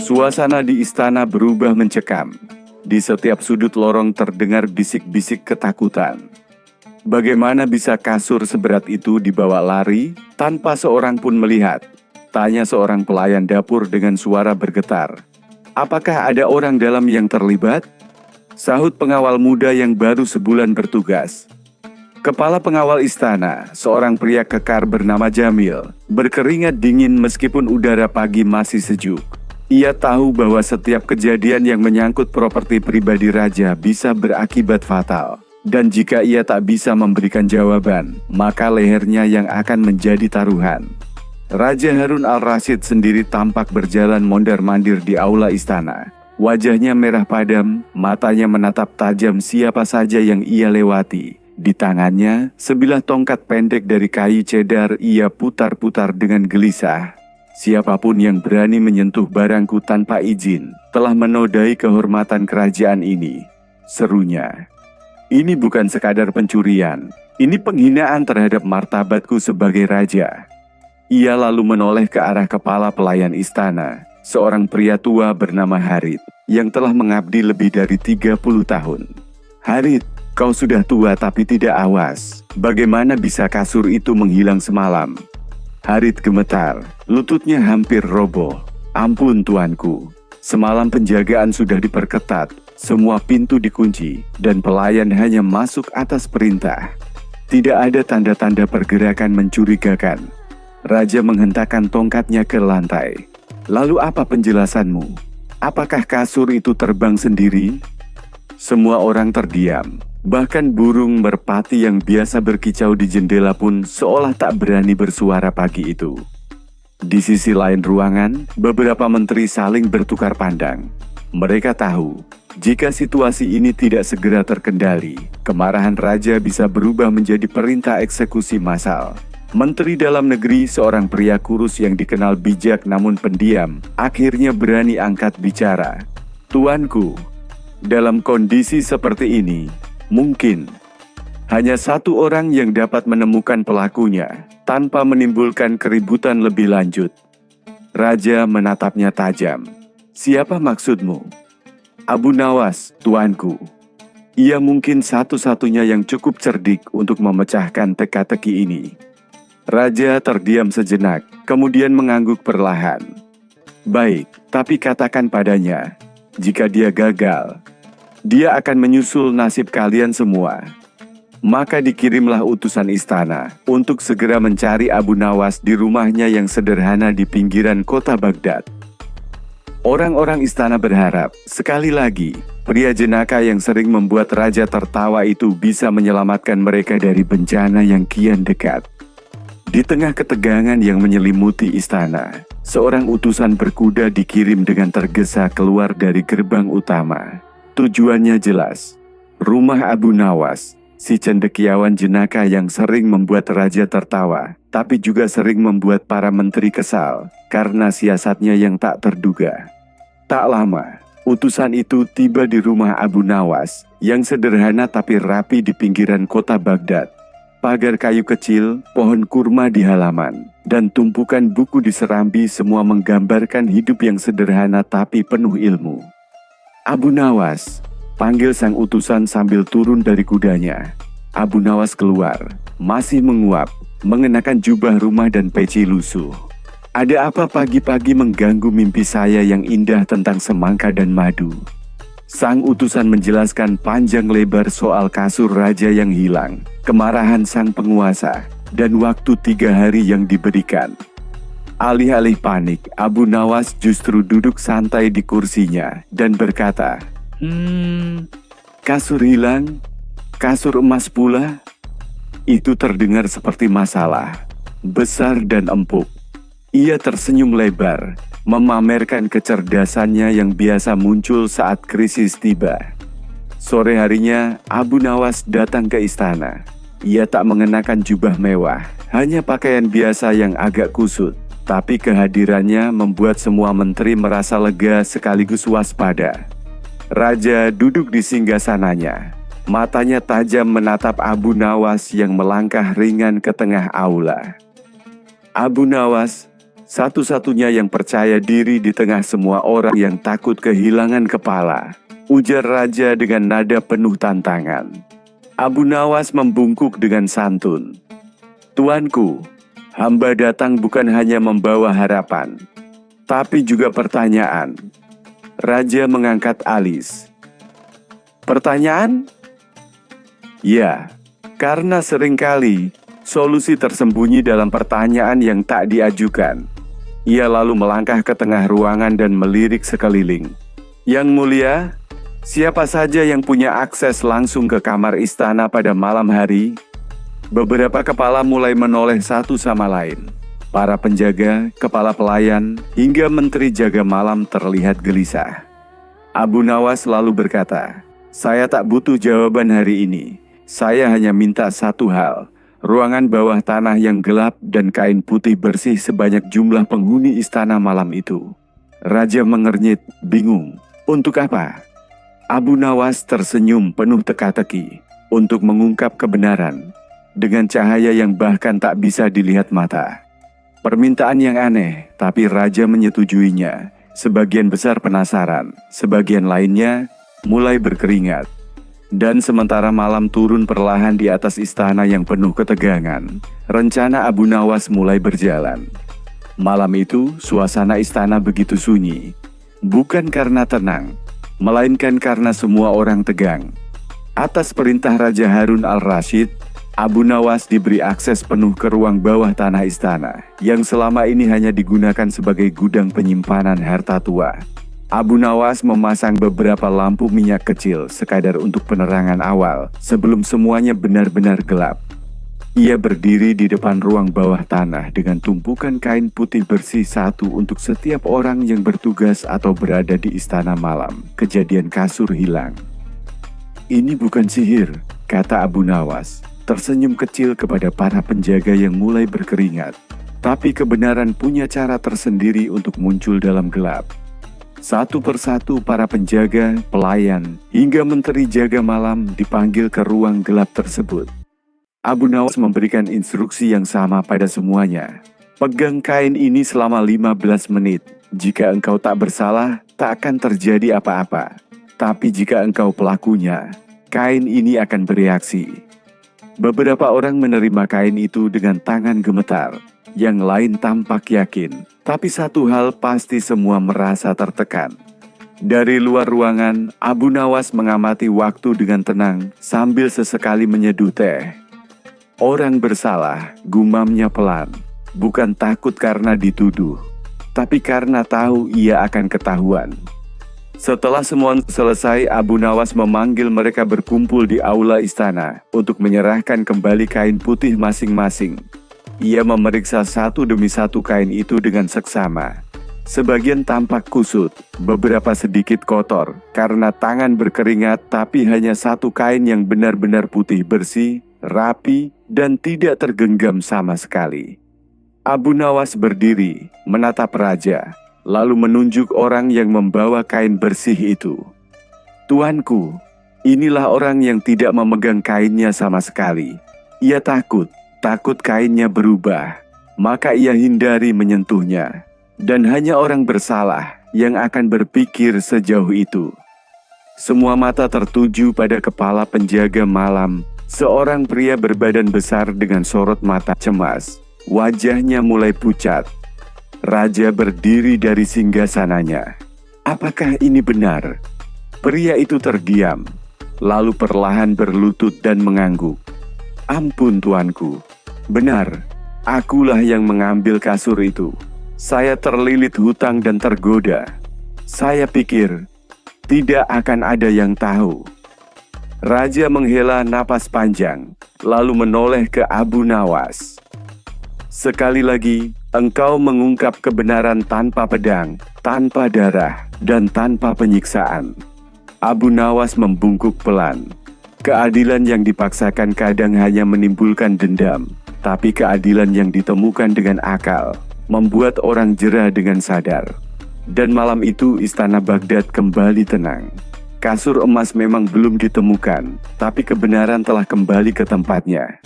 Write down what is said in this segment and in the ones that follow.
Suasana di istana berubah mencekam. Di setiap sudut lorong terdengar bisik-bisik ketakutan. Bagaimana bisa kasur seberat itu dibawa lari tanpa seorang pun melihat? Tanya seorang pelayan dapur dengan suara bergetar. Apakah ada orang dalam yang terlibat? Sahut pengawal muda yang baru sebulan bertugas. Kepala pengawal istana, seorang pria kekar bernama Jamil, berkeringat dingin meskipun udara pagi masih sejuk. Ia tahu bahwa setiap kejadian yang menyangkut properti pribadi raja bisa berakibat fatal. Dan jika ia tak bisa memberikan jawaban, maka lehernya yang akan menjadi taruhan. Raja Harun al-Rasyid sendiri tampak berjalan mondar-mandir di aula istana. Wajahnya merah padam, matanya menatap tajam siapa saja yang ia lewati. Di tangannya, sebilah tongkat pendek dari kayu cedar ia putar-putar dengan gelisah. Siapapun yang berani menyentuh barangku tanpa izin, telah menodai kehormatan kerajaan ini, serunya. Ini bukan sekadar pencurian, ini penghinaan terhadap martabatku sebagai raja. Ia lalu menoleh ke arah kepala pelayan istana, seorang pria tua bernama Harit, yang telah mengabdi lebih dari 30 tahun. Harit, kau sudah tua tapi tidak awas. Bagaimana bisa kasur itu menghilang semalam? Harit gemetar, lututnya hampir roboh. Ampun tuanku, semalam penjagaan sudah diperketat, semua pintu dikunci, dan pelayan hanya masuk atas perintah. Tidak ada tanda-tanda pergerakan mencurigakan. Raja menghentakkan tongkatnya ke lantai. Lalu apa penjelasanmu? Apakah kasur itu terbang sendiri? Semua orang terdiam. Bahkan burung merpati yang biasa berkicau di jendela pun seolah tak berani bersuara pagi itu. Di sisi lain ruangan, beberapa menteri saling bertukar pandang. Mereka tahu, jika situasi ini tidak segera terkendali, kemarahan raja bisa berubah menjadi perintah eksekusi massal. Menteri Dalam Negeri, seorang pria kurus yang dikenal bijak namun pendiam, akhirnya berani angkat bicara. Tuanku, dalam kondisi seperti ini, mungkin hanya satu orang yang dapat menemukan pelakunya tanpa menimbulkan keributan lebih lanjut. Raja menatapnya tajam. Siapa maksudmu? Abu Nawas, tuanku. Ia mungkin satu-satunya yang cukup cerdik untuk memecahkan teka-teki ini. Raja terdiam sejenak, kemudian mengangguk perlahan. Baik, tapi katakan padanya, jika dia gagal, dia akan menyusul nasib kalian semua. Maka dikirimlah utusan istana untuk segera mencari Abu Nawas di rumahnya yang sederhana di pinggiran kota Baghdad. Orang-orang istana berharap, sekali lagi, pria jenaka yang sering membuat raja tertawa itu bisa menyelamatkan mereka dari bencana yang kian dekat. Di tengah ketegangan yang menyelimuti istana, seorang utusan berkuda dikirim dengan tergesa keluar dari gerbang utama. Tujuannya jelas, rumah Abu Nawas, si cendekiawan jenaka yang sering membuat raja tertawa, tapi juga sering membuat para menteri kesal, karena siasatnya yang tak terduga. Tak lama, utusan itu tiba di rumah Abu Nawas, yang sederhana tapi rapi di pinggiran kota Baghdad. Pagar kayu kecil, pohon kurma di halaman, dan tumpukan buku di serambi semua menggambarkan hidup yang sederhana tapi penuh ilmu. Abu Nawas, panggil sang utusan sambil turun dari kudanya. Abu Nawas keluar, masih menguap, mengenakan jubah rumah dan peci lusuh. Ada apa pagi-pagi mengganggu mimpi saya yang indah tentang semangka dan madu? Sang utusan menjelaskan panjang lebar soal kasur raja yang hilang, kemarahan sang penguasa, dan waktu 3 hari yang diberikan. Alih-alih panik, Abu Nawas justru duduk santai di kursinya dan berkata, kasur hilang, kasur emas pula. Itu terdengar seperti masalah, besar dan empuk. Ia tersenyum lebar, memamerkan kecerdasannya yang biasa muncul saat krisis tiba. Sore harinya, Abu Nawas datang ke istana. Ia tak mengenakan jubah mewah, hanya pakaian biasa yang agak kusut. Tapi kehadirannya membuat semua menteri merasa lega sekaligus waspada. Raja duduk di singgasananya. Matanya tajam menatap Abu Nawas yang melangkah ringan ke tengah aula. Abu Nawas, Satu-satunya yang percaya diri di tengah semua orang yang takut kehilangan kepala, ujar raja dengan nada penuh tantangan. Abu Nawas membungkuk dengan santun. Tuanku, hamba datang bukan hanya membawa harapan, tapi juga pertanyaan. Raja mengangkat alis. Pertanyaan? Ya, karena seringkali solusi tersembunyi dalam pertanyaan yang tak diajukan. Ia lalu melangkah ke tengah ruangan dan melirik sekeliling. Yang mulia, siapa saja yang punya akses langsung ke kamar istana pada malam hari? Beberapa kepala mulai menoleh satu sama lain. Para penjaga, kepala pelayan, hingga menteri jaga malam terlihat gelisah. Abu Nawas lalu berkata, "Saya tak butuh jawaban hari ini. Saya hanya minta satu hal. Ruangan bawah tanah yang gelap dan kain putih bersih sebanyak jumlah penghuni istana malam itu." Raja mengernyit, bingung. Untuk apa? Abu Nawas tersenyum penuh teka-teki. Untuk mengungkap kebenaran. Dengan cahaya yang bahkan tak bisa dilihat mata. Permintaan yang aneh, tapi raja menyetujuinya. Sebagian besar penasaran, sebagian lainnya mulai berkeringat. Dan sementara malam turun perlahan di atas istana yang penuh ketegangan, rencana Abu Nawas mulai berjalan. Malam itu, suasana istana begitu sunyi. Bukan karena tenang, melainkan karena semua orang tegang. Atas perintah Raja Harun al-Rashid, Abu Nawas diberi akses penuh ke ruang bawah tanah istana, yang selama ini hanya digunakan sebagai gudang penyimpanan harta tua. Abu Nawas memasang beberapa lampu minyak kecil sekadar untuk penerangan awal sebelum semuanya benar-benar gelap. Ia berdiri di depan ruang bawah tanah dengan tumpukan kain putih bersih satu untuk setiap orang yang bertugas atau berada di istana malam kejadian kasur hilang. "Ini bukan sihir," kata Abu Nawas, tersenyum kecil kepada para penjaga yang mulai berkeringat. "Tapi kebenaran punya cara tersendiri untuk muncul dalam gelap." Satu persatu para penjaga, pelayan, hingga menteri jaga malam dipanggil ke ruang gelap tersebut. Abu Nawas memberikan instruksi yang sama pada semuanya. "Pegang kain ini selama 15 menit. Jika engkau tak bersalah, tak akan terjadi apa-apa. Tapi jika engkau pelakunya, kain ini akan bereaksi." Beberapa orang menerima kain itu dengan tangan gemetar. Yang lain tampak yakin, tapi satu hal pasti semua merasa tertekan. Dari luar ruangan, Abu Nawas mengamati waktu dengan tenang sambil sesekali menyeduh teh. "Orang bersalah," gumamnya pelan, "bukan takut karena dituduh, tapi karena tahu ia akan ketahuan." Setelah semua selesai, Abu Nawas memanggil mereka berkumpul di aula istana untuk menyerahkan kembali kain putih masing-masing. Ia memeriksa satu demi satu kain itu dengan seksama. Sebagian tampak kusut, beberapa sedikit kotor, karena tangan berkeringat, tapi hanya satu kain yang benar-benar putih bersih, rapi, dan tidak tergenggam sama sekali. Abu Nawas berdiri, menatap raja, lalu menunjuk orang yang membawa kain bersih itu. "Tuanku, inilah orang yang tidak memegang kainnya sama sekali. Ia takut kainnya berubah, maka ia hindari menyentuhnya. Dan hanya orang bersalah yang akan berpikir sejauh itu." Semua mata tertuju pada kepala penjaga malam, seorang pria berbadan besar dengan sorot mata cemas. Wajahnya mulai pucat. Raja berdiri dari singgasananya. Apakah ini benar? Pria itu terdiam, lalu perlahan berlutut dan mengangguk. "Ampun tuanku, benar, akulah yang mengambil kasur itu. Saya terlilit hutang dan tergoda. Saya pikir tidak akan ada yang tahu." Raja menghela napas panjang, lalu menoleh ke Abu Nawas. "Sekali lagi, engkau mengungkap kebenaran tanpa pedang, tanpa darah, dan tanpa penyiksaan." Abu Nawas membungkuk pelan. Keadilan yang dipaksakan kadang hanya menimbulkan dendam, tapi keadilan yang ditemukan dengan akal membuat orang jera dengan sadar. Dan malam itu istana Baghdad kembali tenang. Kasur emas memang belum ditemukan, tapi kebenaran telah kembali ke tempatnya.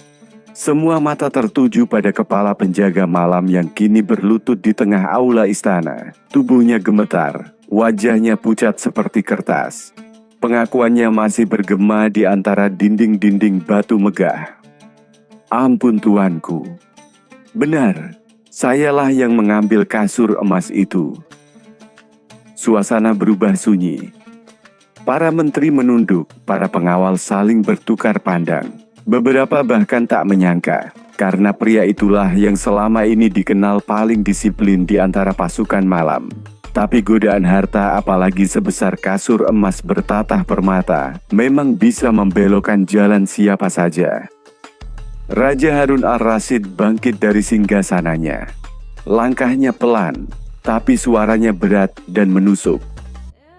Semua mata tertuju pada kepala penjaga malam yang kini berlutut di tengah aula istana. Tubuhnya gemetar, wajahnya pucat seperti kertas. Pengakuannya masih bergema di antara dinding-dinding batu megah. Ampun tuanku. Benar, sayalah yang mengambil kasur emas itu. Suasana berubah sunyi. Para menteri menunduk, para pengawal saling bertukar pandang. Beberapa bahkan tak menyangka, karena pria itulah yang selama ini dikenal paling disiplin di antara pasukan malam. Tapi godaan harta apalagi sebesar kasur emas bertatah permata, memang bisa membelokkan jalan siapa saja. Raja Harun al-Rasyid bangkit dari singgasananya. Langkahnya pelan, tapi suaranya berat dan menusuk.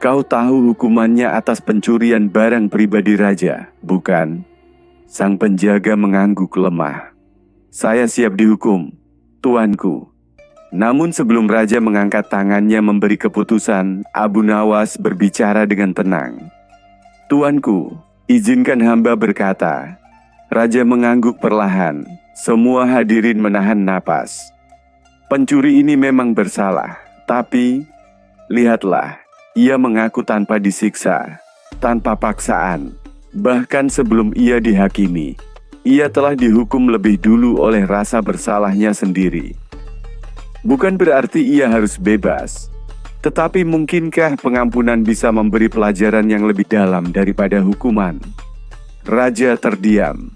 Kau tahu hukumannya atas pencurian barang pribadi raja, bukan? Sang penjaga mengangguk lemah. Saya siap dihukum, tuanku. Namun sebelum raja mengangkat tangannya memberi keputusan, Abu Nawas berbicara dengan tenang. Tuanku, izinkan hamba berkata. Raja mengangguk perlahan. Semua hadirin menahan napas. Pencuri ini memang bersalah, tapi lihatlah, ia mengaku tanpa disiksa, tanpa paksaan. Bahkan sebelum ia dihakimi, ia telah dihukum lebih dulu oleh rasa bersalahnya sendiri. Bukan berarti ia harus bebas, tetapi mungkinkah pengampunan bisa memberi pelajaran yang lebih dalam daripada hukuman? Raja terdiam.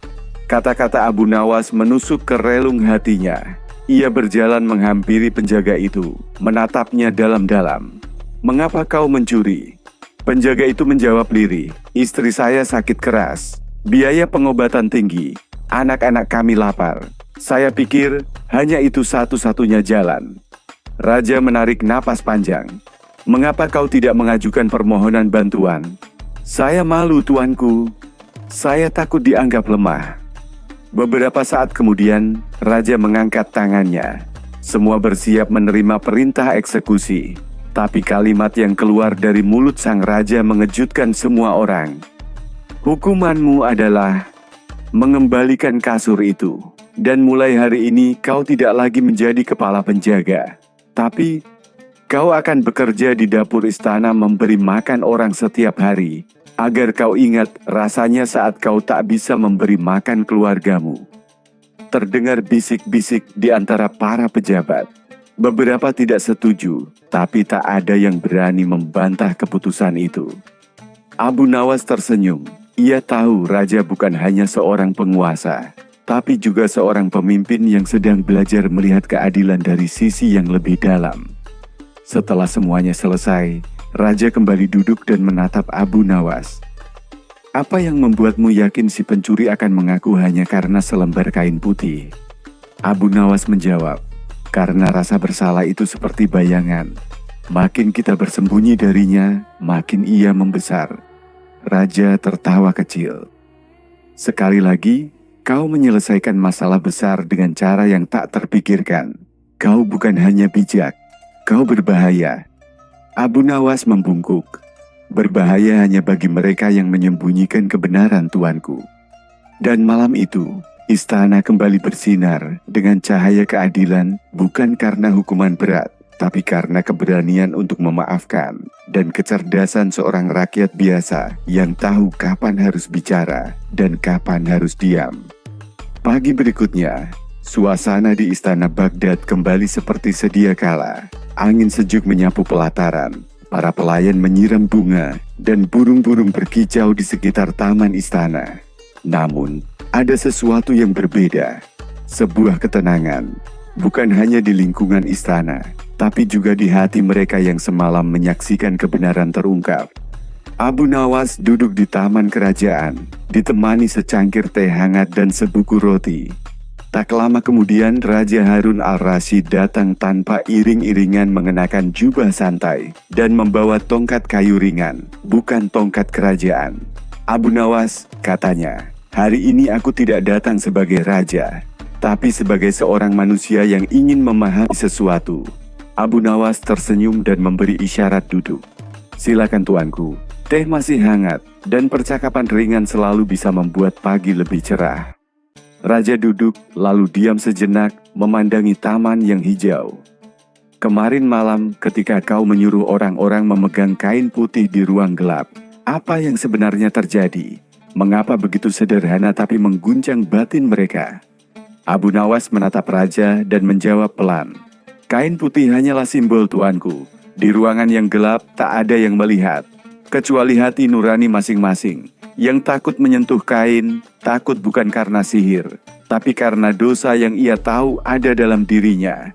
Kata-kata Abu Nawas menusuk ke relung hatinya. Ia berjalan menghampiri penjaga itu, menatapnya dalam-dalam. Mengapa kau mencuri? Penjaga itu menjawab lirih, istri saya sakit keras, biaya pengobatan tinggi, anak-anak kami lapar. Saya pikir hanya itu satu-satunya jalan. Raja menarik napas panjang. Mengapa kau tidak mengajukan permohonan bantuan? Saya malu tuanku. Saya takut dianggap lemah. Beberapa saat kemudian, raja mengangkat tangannya. Semua bersiap menerima perintah eksekusi. Tapi kalimat yang keluar dari mulut sang raja mengejutkan semua orang. Hukumanmu adalah mengembalikan kasur itu. Dan mulai hari ini kau tidak lagi menjadi kepala penjaga. Tapi kau akan bekerja di dapur istana memberi makan orang setiap hari. Agar kau ingat rasanya saat kau tak bisa memberi makan keluargamu. Terdengar bisik-bisik di antara para pejabat. Beberapa tidak setuju, tapi tak ada yang berani membantah keputusan itu. Abu Nawas tersenyum. Ia tahu raja bukan hanya seorang penguasa, tapi juga seorang pemimpin yang sedang belajar melihat keadilan dari sisi yang lebih dalam. Setelah semuanya selesai, raja kembali duduk dan menatap Abu Nawas. Apa yang membuatmu yakin si pencuri akan mengaku hanya karena selembar kain putih? Abu Nawas menjawab, karena rasa bersalah itu seperti bayangan. Makin kita bersembunyi darinya, makin ia membesar. Raja tertawa kecil. Sekali lagi, kau menyelesaikan masalah besar dengan cara yang tak terpikirkan. Kau bukan hanya bijak, kau berbahaya. Abu Nawas membungkuk. Berbahaya hanya bagi mereka yang menyembunyikan kebenaran tuanku. Dan malam itu, istana kembali bersinar dengan cahaya keadilan, bukan karena hukuman berat, tapi karena keberanian untuk memaafkan dan kecerdasan seorang rakyat biasa yang tahu kapan harus bicara dan kapan harus diam. Pagi berikutnya, suasana di istana Baghdad kembali seperti sedia kala. Angin sejuk menyapu pelataran, para pelayan menyiram bunga, dan burung-burung berkicau di sekitar taman istana. Namun, ada sesuatu yang berbeda. Sebuah ketenangan, bukan hanya di lingkungan istana, tapi juga di hati mereka yang semalam menyaksikan kebenaran terungkap. Abu Nawas duduk di taman kerajaan, ditemani secangkir teh hangat dan sebuku roti. Tak lama kemudian Raja Harun al-Rasyid datang tanpa iring-iringan mengenakan jubah santai dan membawa tongkat kayu ringan, bukan tongkat kerajaan. Abu Nawas, katanya, hari ini aku tidak datang sebagai raja, tapi sebagai seorang manusia yang ingin memahami sesuatu. Abu Nawas tersenyum dan memberi isyarat duduk. Silakan tuanku, teh masih hangat dan percakapan ringan selalu bisa membuat pagi lebih cerah. Raja duduk, lalu diam sejenak, memandangi taman yang hijau. Kemarin malam ketika kau menyuruh orang-orang memegang kain putih di ruang gelap, apa yang sebenarnya terjadi? Mengapa begitu sederhana tapi mengguncang batin mereka? Abu Nawas menatap raja dan menjawab pelan. Kain putih hanyalah simbol tuanku. Di ruangan yang gelap tak ada yang melihat, kecuali hati nurani masing-masing. Yang takut menyentuh kain, takut bukan karena sihir, tapi karena dosa yang ia tahu ada dalam dirinya.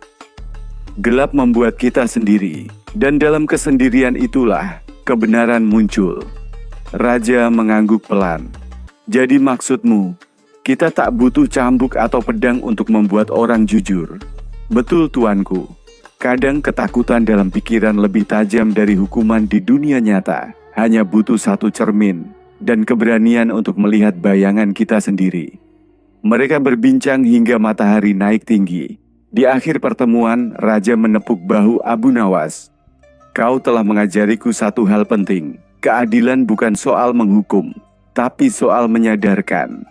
Gelap membuat kita sendiri, dan dalam kesendirian itulah kebenaran muncul. Raja mengangguk pelan. Jadi maksudmu, kita tak butuh cambuk atau pedang untuk membuat orang jujur. Betul tuanku, kadang ketakutan dalam pikiran lebih tajam dari hukuman di dunia nyata. Hanya butuh satu cermin dan keberanian untuk melihat bayangan kita sendiri. Mereka berbincang hingga matahari naik tinggi. Di akhir pertemuan, Raja menepuk bahu Abu Nawas. Kau telah mengajariku satu hal penting. Keadilan bukan soal menghukum, tapi soal menyadarkan.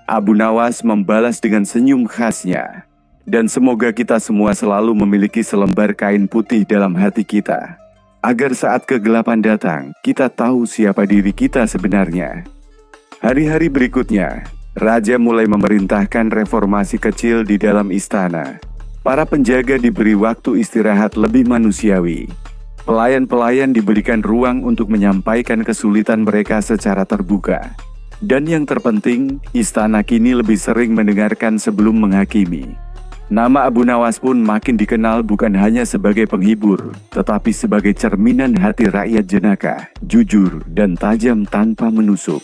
Abu Nawas membalas dengan senyum khasnya. Dan semoga kita semua selalu memiliki selembar kain putih dalam hati kita. Agar saat kegelapan datang, kita tahu siapa diri kita sebenarnya. Hari-hari berikutnya, Raja mulai memerintahkan reformasi kecil di dalam istana. Para penjaga diberi waktu istirahat lebih manusiawi. Pelayan-pelayan diberikan ruang untuk menyampaikan kesulitan mereka secara terbuka. Dan yang terpenting, istana kini lebih sering mendengarkan sebelum menghakimi. Nama Abu Nawas pun makin dikenal bukan hanya sebagai penghibur, tetapi sebagai cerminan hati rakyat jenaka, jujur dan tajam tanpa menusuk.